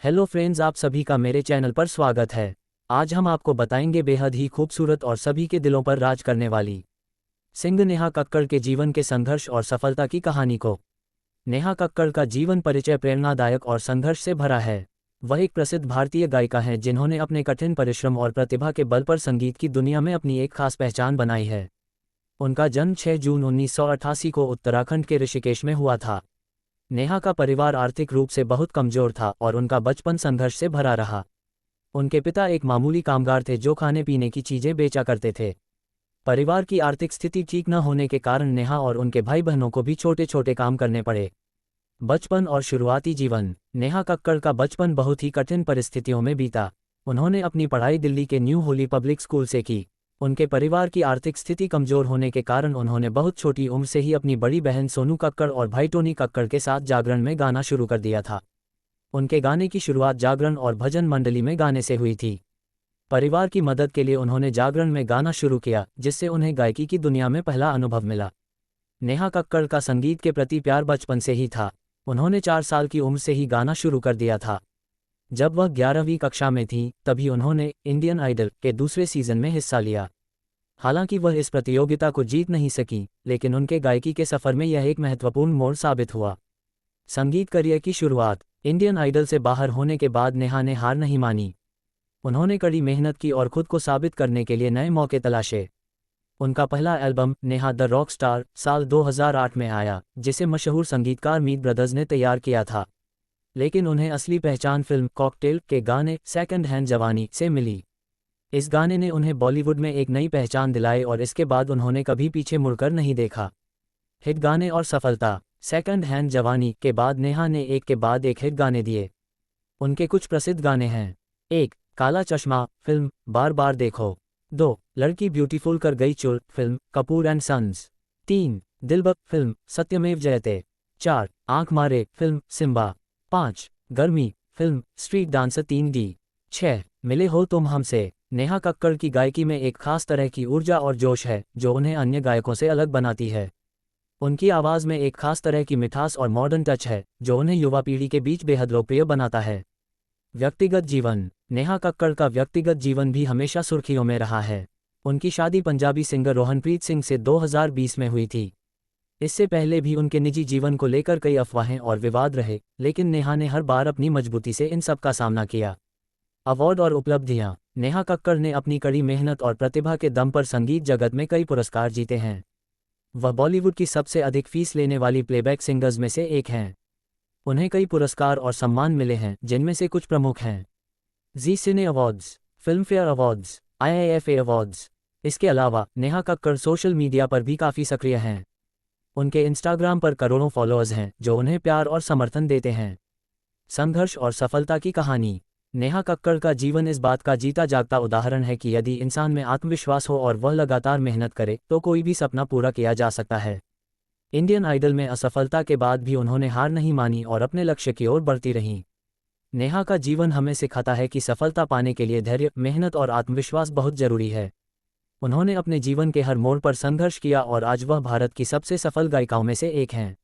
Hello friends, आप सभी का मेरे चैनल पर स्वागत है। आज हम आपको बताएंगे बेहद ही खूबसूरत और सभी के दिलों पर राज करने वाली सिंगर नेहा कक्कड़ के जीवन के संघर्ष और सफलता की कहानी को। नेहा कक्कड़ का जीवन परिचय प्रेरणादायक और संघर्ष से भरा है। वह एक प्रसिद्ध भारतीय गायिका हैं जिन्होंने अपने कठिन परिश्रम और प्रतिभा के बल पर संगीत की दुनिया में अपनी एक खास पहचान बनाई है। उनका जन्म 6 जून 1988 को उत्तराखंड के ऋषिकेश में हुआ था। नेहा का परिवार आर्थिक रूप से बहुत कमजोर था और उनका बचपन संघर्ष से भरा रहा। उनके पिता एक मामूली कामगार थे जो खाने पीने की चीजें बेचा करते थे। परिवार की आर्थिक स्थिति ठीक न होने के कारण नेहा और उनके भाई बहनों को भी छोटे छोटे काम करने पड़े। बचपन और शुरुआती जीवन। नेहा कक्कड़ का बचपन बहुत ही कठिन परिस्थितियों में बीता। उन्होंने अपनी पढ़ाई दिल्ली के न्यू होली पब्लिक स्कूल से की। उनके परिवार की आर्थिक स्थिति कमजोर होने के कारण उन्होंने बहुत छोटी उम्र से ही अपनी बड़ी बहन सोनू कक्कड़ और भाई टोनी कक्कड़ के साथ जागरण में गाना शुरू कर दिया था। उनके गाने की शुरुआत जागरण और भजन मंडली में गाने से हुई थी। परिवार की मदद के लिए उन्होंने जागरण में गाना शुरू किया, जिससे उन्हें गायकी की दुनिया में पहला अनुभव मिला। नेहा कक्कड़ का संगीत के प्रति प्यार बचपन से ही था। उन्होंने 4 साल की उम्र से ही गाना शुरू कर दिया था। जब वह 11वीं कक्षा में थी तभी उन्होंने इंडियन आइडल के दूसरे सीजन में हिस्सा लिया। हालांकि वह इस प्रतियोगिता को जीत नहीं सकी, लेकिन उनके गायकी के सफर में यह एक महत्वपूर्ण मोड़ साबित हुआ। संगीत करियर की शुरुआत। इंडियन आइडल से बाहर होने के बाद नेहा ने हार नहीं मानी। उन्होंने कड़ी मेहनत की और खुद को साबित करने के लिए नए मौके तलाशे। उनका पहला album Neha the rock star साल 2008 में आया, जिसे मशहूर संगीतकार मीत ब्रदर्स ने तैयार किया था। लेकिन उन्हें असली पहचान फिल्म कॉकटेल के गाने सेकंड हैंड जवानी से मिली। इस गाने ने उन्हें बॉलीवुड में एक नई पहचान दिलाई और इसके बाद उन्होंने कभी पीछे मुड़कर नहीं देखा। हिट गाने और सफलता। सेकंड हैंड जवानी के बाद नेहा ने एक के बाद एक हिट गाने दिए। उनके कुछ प्रसिद्ध गाने हैं। 1. काला चश्मा फिल्म बार बार देखो। 2. लड़की ब्यूटीफुल कर गई चुल film Kapoor and sons. 3. Dilbar film Satyamev Jayate. 4. आंख मारे फिल्म सिम्बा। 5. गर्मी फिल्म स्ट्रीट डांसर 3D। 6. मिले हो तुम हमसे। नेहा कक्कड़ की गायकी में एक खास तरह की ऊर्जा और जोश है जो उन्हें अन्य गायकों से अलग बनाती है। उनकी आवाज़ में एक खास तरह की मिठास और मॉडर्न टच है जो उन्हें युवा पीढ़ी के बीच बेहद लोकप्रिय बनाता है। व्यक्तिगत जीवन। नेहा कक्कड़ का व्यक्तिगत जीवन भी हमेशा सुर्खियों में रहा है। उनकी शादी पंजाबी सिंगर रोहनप्रीत सिंह से 2020 में हुई थी। इससे पहले भी उनके निजी जीवन को लेकर कई अफवाहें और विवाद रहे, लेकिन नेहा ने हर बार अपनी मजबूती से इन सब का सामना किया। अवार्ड और उपलब्धियां। नेहा कक्कड़ ने अपनी कड़ी मेहनत और प्रतिभा के दम पर संगीत जगत में कई पुरस्कार जीते हैं। वह बॉलीवुड की सबसे अधिक फीस लेने वाली प्लेबैक सिंगर्स में से एक हैं। उन्हें कई पुरस्कार और सम्मान मिले हैं, जिनमें से कुछ प्रमुख हैं: Zee Cine awards, Filmfare awards, IIFA awards. इसके अलावा नेहा कक्कड़ सोशल मीडिया पर भी काफ़ी सक्रिय हैं। उनके इंस्टाग्राम पर करोड़ों फॉलोअर्स हैं जो उन्हें प्यार और समर्थन देते हैं। संघर्ष और सफलता की कहानी। नेहा कक्कड़ का जीवन इस बात का जीता जागता उदाहरण है कि यदि इंसान में आत्मविश्वास हो और वह लगातार मेहनत करे तो कोई भी सपना पूरा किया जा सकता है। इंडियन आइडल में असफलता के बाद भी उन्होंने हार नहीं मानी और अपने लक्ष्य की ओर बढ़ती रहीं। नेहा का जीवन हमें सिखाता है कि सफलता पाने के लिए धैर्य, मेहनत और आत्मविश्वास बहुत जरूरी है। उन्होंने अपने जीवन के हर मोड़ पर संघर्ष किया और आज वह भारत की सबसे सफल गायिकाओं में से एक हैं।